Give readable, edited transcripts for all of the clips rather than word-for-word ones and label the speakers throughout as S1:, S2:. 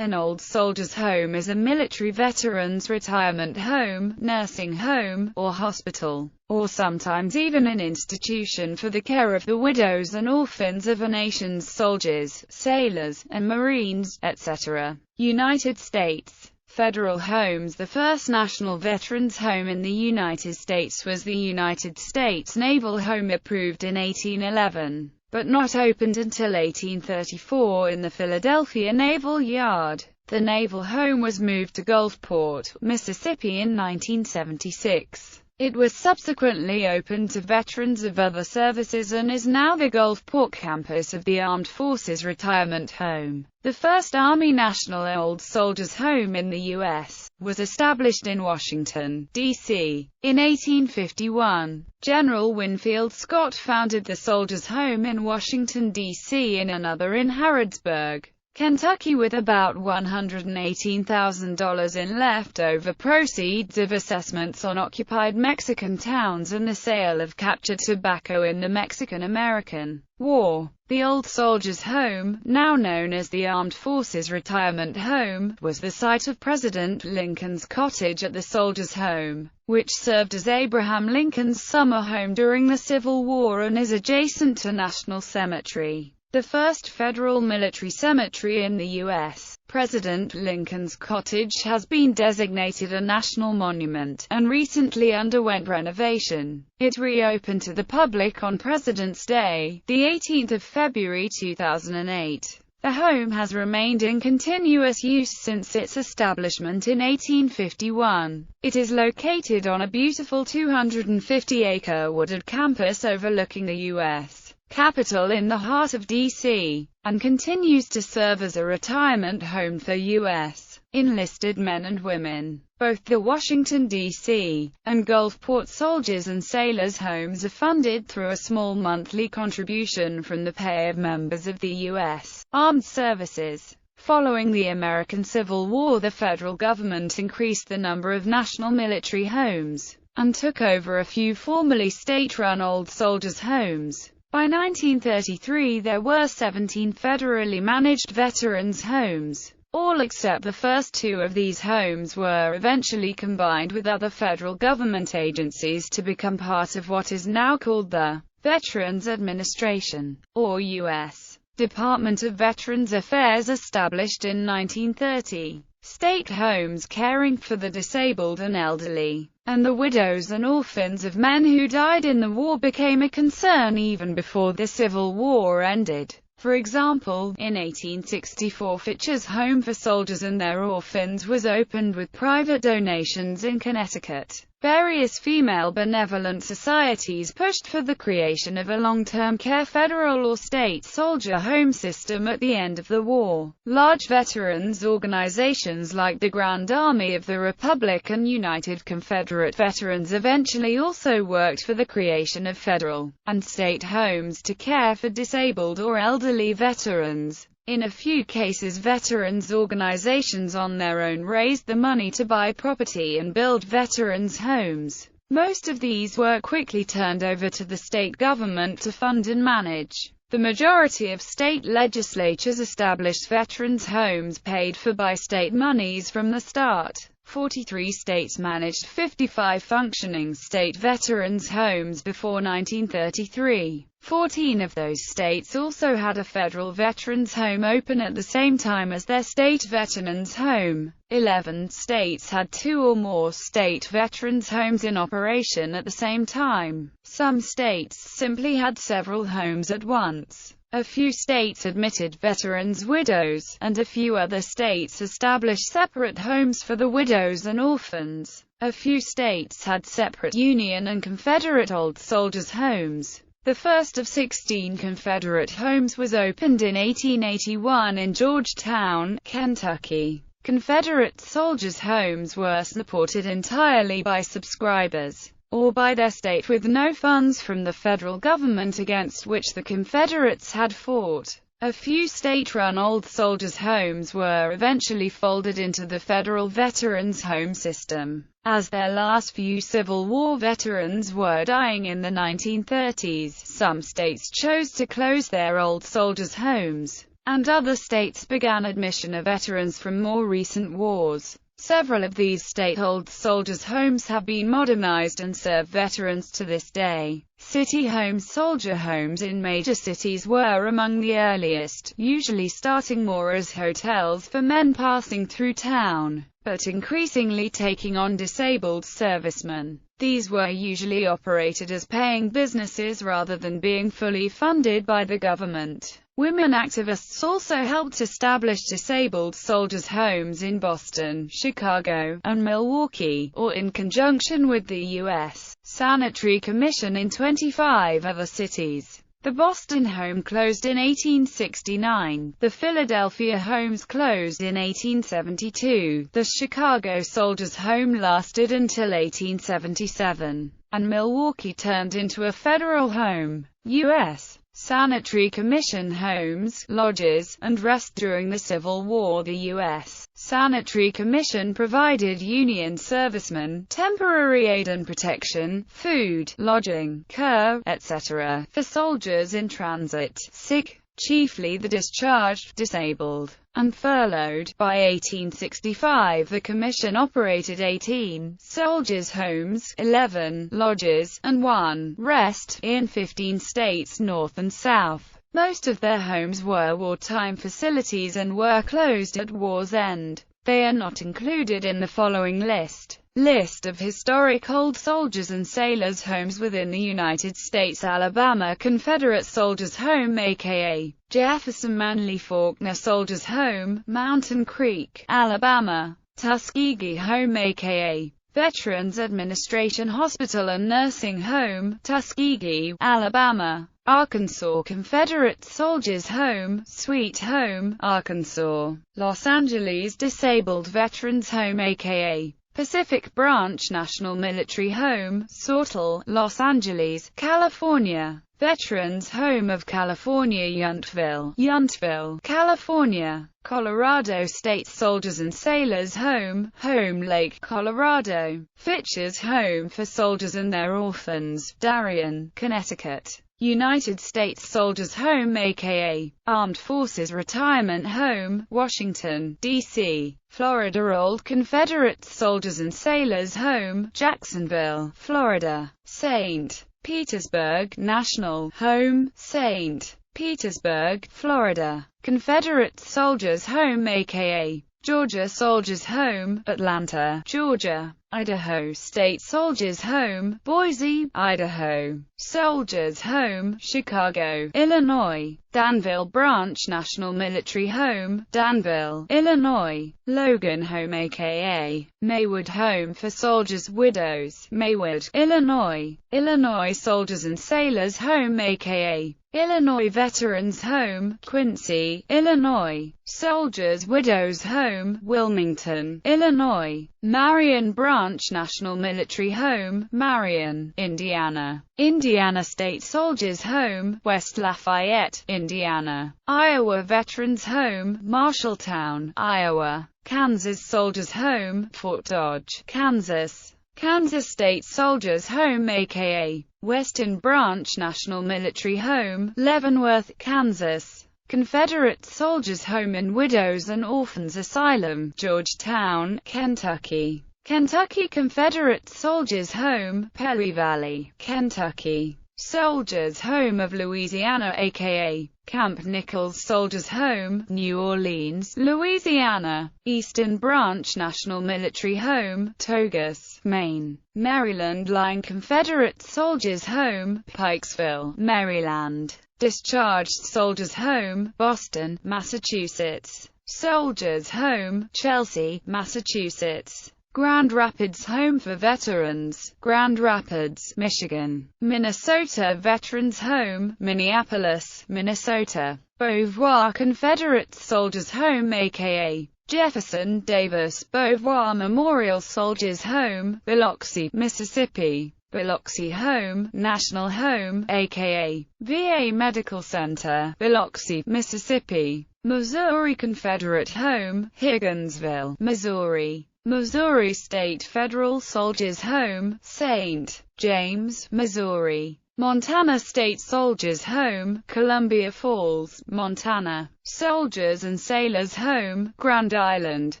S1: An old soldier's home is a military veteran's retirement home, nursing home, or hospital, or sometimes even an institution for the care of the widows and orphans of a nation's soldiers, sailors, and Marines, etc. United States federal homes. The first national veterans home in the United States was the United States Naval Home, approved in 1811. But not opened until 1834 in the Philadelphia Naval Yard. The naval home was moved to Gulfport, Mississippi in 1976. It was subsequently opened to veterans of other services and is now the Gulfport campus of the Armed Forces Retirement Home. The first Army National Old Soldiers Home in the U.S. was established in Washington, D.C. in 1851. General Winfield Scott founded the Soldiers' Home in Washington, D.C. and another in Harrodsburg, Kentucky, with about $118,000 in leftover proceeds of assessments on occupied Mexican towns and the sale of captured tobacco in the Mexican-American War. The Old Soldiers' Home, now known as the Armed Forces Retirement Home, was the site of President Lincoln's cottage at the Soldiers' Home, which served as Abraham Lincoln's summer home during the Civil War and is adjacent to National Cemetery, the first federal military cemetery in the U.S. President Lincoln's cottage has been designated a national monument, and recently underwent renovation. It reopened to the public on President's Day, the 18th of February 2008. The home has remained in continuous use since its establishment in 1851. It is located on a beautiful 250-acre wooded campus overlooking the U.S. Capitol in the heart of D.C., and continues to serve as a retirement home for U.S. enlisted men and women. Both the Washington, D.C., and Gulfport Soldiers and Sailors homes are funded through a small monthly contribution from the pay of members of the U.S. Armed Services. Following the American Civil War, the federal government increased the number of national military homes, and took over a few formerly state-run old soldiers' homes. By 1933 there were 17 federally managed veterans' homes. All except the first two of these homes were eventually combined with other federal government agencies to become part of what is now called the Veterans Administration, or U.S. Department of Veterans Affairs, established in 1930. State homes caring for the disabled and elderly, and the widows and orphans of men who died in the war became a concern even before the Civil War ended. For example, in 1864 Fitch's Home for Soldiers and Their Orphans was opened with private donations in Connecticut. Various female benevolent societies pushed for the creation of a long-term care federal or state soldier home system at the end of the war. Large veterans organizations like the Grand Army of the Republic and United Confederate Veterans eventually also worked for the creation of federal and state homes to care for disabled or elderly veterans. In a few cases, veterans organizations on their own raised the money to buy property and build veterans' homes. Most of these were quickly turned over to the state government to fund and manage. The majority of state legislatures established veterans' homes paid for by state monies from the start. 43 states managed 55 functioning state veterans' homes before 1933. 14 of those states also had a federal veterans' home open at the same time as their state veterans' home. 11 states had 2 or more state veterans' homes in operation at the same time. Some states simply had several homes at once. A few states admitted veterans' widows, and a few other states established separate homes for the widows and orphans. A few states had separate Union and Confederate old soldiers' homes. The first of 16 Confederate homes was opened in 1881 in Georgetown, Kentucky. Confederate soldiers' homes were supported entirely by subscribers, or by their state, with no funds from the federal government against which the Confederates had fought. A few state-run old soldiers' homes were eventually folded into the federal veterans' home system, as their last few Civil War veterans were dying in the 1930s. Some states chose to close their old soldiers' homes, and other states began admission of veterans from more recent wars. Several of these state-owned soldiers' homes have been modernized and serve veterans to this day. City homes. Soldier homes in major cities were among the earliest, usually starting more as hotels for men passing through town, but increasingly taking on disabled servicemen. These were usually operated as paying businesses rather than being fully funded by the government. Women activists also helped establish disabled soldiers' homes in Boston, Chicago, and Milwaukee, or in conjunction with the U.S. Sanitary Commission in 25 other cities. The Boston home closed in 1869, the Philadelphia homes closed in 1872, the Chicago Soldiers' Home lasted until 1877, and Milwaukee turned into a federal home. U.S. Sanitary Commission homes, lodges, and rest. During the Civil War, the U.S. Sanitary Commission provided Union servicemen temporary aid and protection, food, lodging, care, etc. for soldiers in transit, sick, chiefly the discharged, disabled, and furloughed. By 1865, the Commission operated 18 soldiers' homes, 11 lodges, and 1 rest, in 15 states north and south. Most of their homes were wartime facilities and were closed at war's end. They are not included in the following list. List of historic old soldiers and sailors' homes within the United States. Alabama Confederate Soldiers' Home aka Jefferson Manley Faulkner Soldiers' Home, Mountain Creek, Alabama. Tuskegee Home aka Veterans Administration Hospital and Nursing Home, Tuskegee, Alabama. Arkansas Confederate Soldiers' Home, Sweet Home, Arkansas. Los Angeles Disabled Veterans Home aka Pacific Branch National Military Home, Sawtell, Los Angeles, California. Veterans Home of California Yountville, California. Colorado State Soldiers and Sailors Home, Home Lake, Colorado. Fitch's Home for Soldiers and Their Orphans, Darien, Connecticut. United States Soldiers' Home aka Armed Forces Retirement Home, Washington, D.C., Florida. Old Confederate Soldiers and Sailors Home, Jacksonville, Florida. St. Petersburg National Home, St. Petersburg, Florida. Confederate Soldiers' Home aka Georgia Soldiers' Home, Atlanta, Georgia. Idaho State Soldiers' Home, Boise, Idaho. Soldiers' Home, Chicago, Illinois. Danville Branch National Military Home, Danville, Illinois. Logan Home aka Maywood Home for Soldiers' Widows, Maywood, Illinois. Illinois Soldiers and Sailors Home aka Illinois Veterans Home, Quincy, Illinois. Soldiers' Widows Home, Wilmington, Illinois. Marion Branch National Military Home, Marion, Indiana. Indiana State Soldiers' Home, West Lafayette, Indiana. Iowa Veterans Home, Marshalltown, Iowa. Kansas Soldiers' Home, Fort Dodge, Kansas. Kansas State Soldiers' Home aka Western Branch National Military Home, Leavenworth, Kansas. Confederate Soldiers' Home and Widows and Orphans Asylum, Georgetown, Kentucky. Kentucky Confederate Soldiers' Home, Pelly Valley, Kentucky. Soldiers' Home of Louisiana aka Camp Nichols Soldiers' Home, New Orleans, Louisiana. Eastern Branch National Military Home, Togus, Maine. Maryland Line Confederate Soldiers' Home, Pikesville, Maryland. Discharged Soldiers' Home, Boston, Massachusetts. Soldiers' Home, Chelsea, Massachusetts. Grand Rapids Home for Veterans, Grand Rapids, Michigan. Minnesota Veterans Home, Minneapolis, Minnesota. Beauvoir Confederate Soldiers' Home aka Jefferson Davis Beauvoir Memorial Soldiers' Home, Biloxi, Mississippi. Biloxi Home, National Home, aka VA Medical Center, Biloxi, Mississippi. Missouri Confederate Home, Higginsville, Missouri. Missouri State Federal Soldiers' Home, St. James, Missouri. Montana State Soldiers Home, Columbia Falls, Montana. Soldiers and Sailors Home, Grand Island,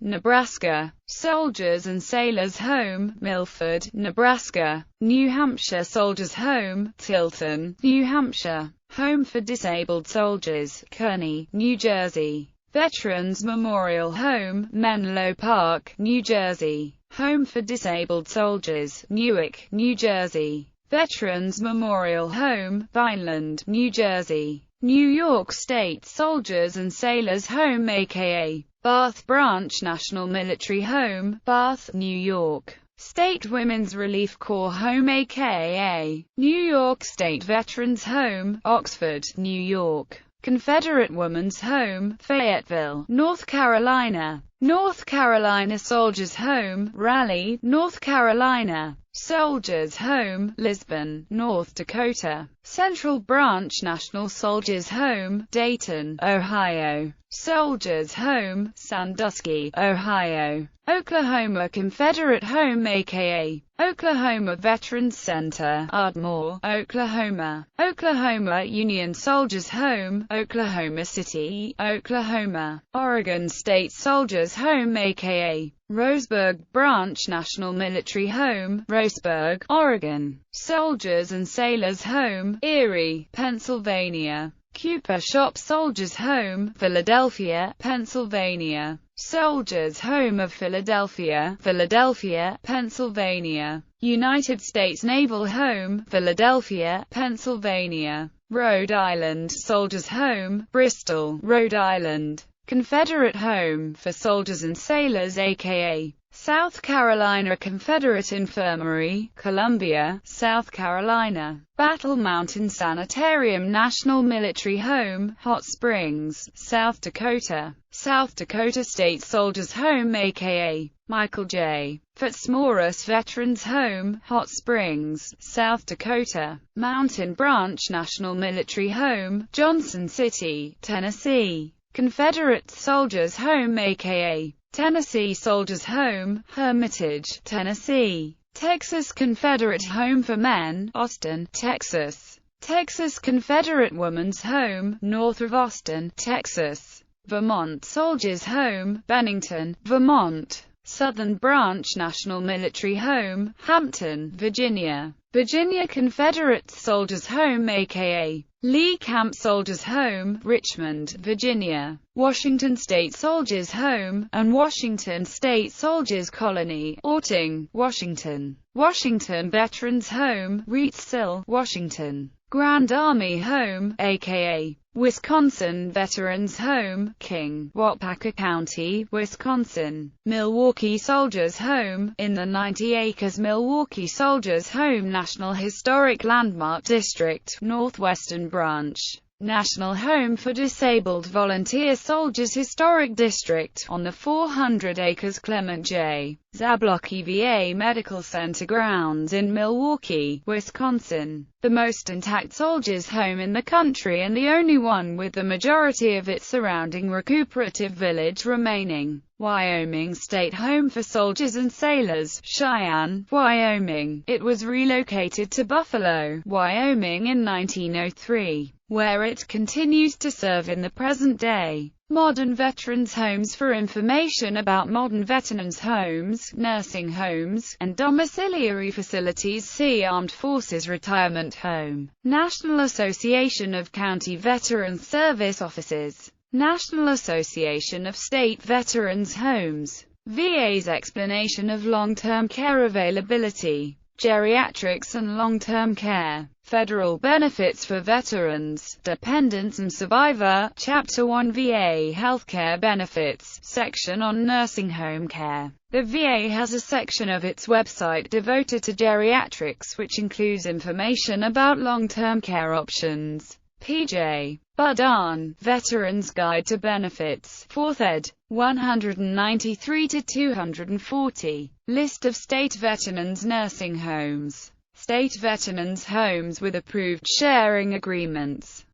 S1: Nebraska. Soldiers and Sailors Home, Milford, Nebraska. New Hampshire Soldiers Home, Tilton, New Hampshire. Home for Disabled Soldiers, Kearney, New Jersey. Veterans Memorial Home, Menlo Park, New Jersey. Home for Disabled Soldiers, Newark, New Jersey. Veterans Memorial Home, Vineland, New Jersey. New York State Soldiers and Sailors Home aka Bath Branch National Military Home, Bath, New York. State Women's Relief Corps Home aka New York State Veterans Home, Oxford, New York. Confederate Women's Home, Fayetteville, North Carolina. North Carolina Soldiers Home, Raleigh, North Carolina. Soldiers Home, Lisbon, North Dakota. Central Branch National Soldiers Home, Dayton, Ohio. Soldiers Home, Sandusky, Ohio. Oklahoma Confederate Home aka Oklahoma Veterans Center, Ardmore, Oklahoma. Oklahoma Union Soldiers Home, Oklahoma City, Oklahoma. Oregon State Soldiers Home aka Roseburg Branch National Military Home, Roseburg, Oregon. Soldiers and Sailors Home, Erie, Pennsylvania. Cooper Shop Soldiers Home, Philadelphia, Pennsylvania. Soldiers Home of Philadelphia, Philadelphia, Pennsylvania. United States Naval Home, Philadelphia, Pennsylvania. Rhode Island Soldiers Home, Bristol, Rhode Island. Confederate Home for Soldiers and Sailors aka South Carolina Confederate Infirmary, Columbia, South Carolina. Battle Mountain Sanitarium National Military Home, Hot Springs, South Dakota. South Dakota State Soldiers Home aka Michael J. Fitzmaurice Veterans Home, Hot Springs, South Dakota. Mountain Branch National Military Home, Johnson City, Tennessee. Confederate Soldiers Home aka Tennessee Soldiers Home, Hermitage, Tennessee. Texas Confederate Home for Men, Austin, Texas. Texas Confederate Women's Home, north of Austin, Texas. Vermont Soldiers Home, Bennington, Vermont. Southern Branch National Military Home, Hampton, Virginia. Virginia Confederate Soldiers Home aka Lee Camp Soldiers Home, Richmond, Virginia. Washington State Soldiers Home, and Washington State Soldiers Colony, Orting, Washington. Washington Veterans Home, Reidsville, Washington. Grand Army Home, aka Wisconsin Veterans Home, King, Wapaka County, Wisconsin. Milwaukee Soldiers Home, in the 90 acres Milwaukee Soldiers Home National Historic Landmark District, Northwestern Branch. National Home for Disabled Volunteer Soldiers Historic District, on the 400 acres Clement J. Zablocki VA Medical Center grounds in Milwaukee, Wisconsin. The most intact soldiers' home in the country and the only one with the majority of its surrounding recuperative village remaining. Wyoming State Home for Soldiers and Sailors, Cheyenne, Wyoming. It was relocated to Buffalo, Wyoming in 1903, where it continues to serve in the present day. Modern veterans' homes. For information about modern veterans' homes, nursing homes, and domiciliary facilities, see Armed Forces Retirement Home. National Association of County Veterans Service Offices. National Association of State Veterans Homes. VA's explanation of long-term care availability. Geriatrics and long-term care. Federal benefits for veterans, dependents and survivor. Chapter 1 VA Healthcare Benefits, section on nursing home care. The VA has a section of its website devoted to geriatrics, which includes information about long-term care options. P.J. Budahn, Veterans Guide to Benefits, 4th ed., 193-240. List of state veterans nursing homes. State veterans homes with approved sharing agreements.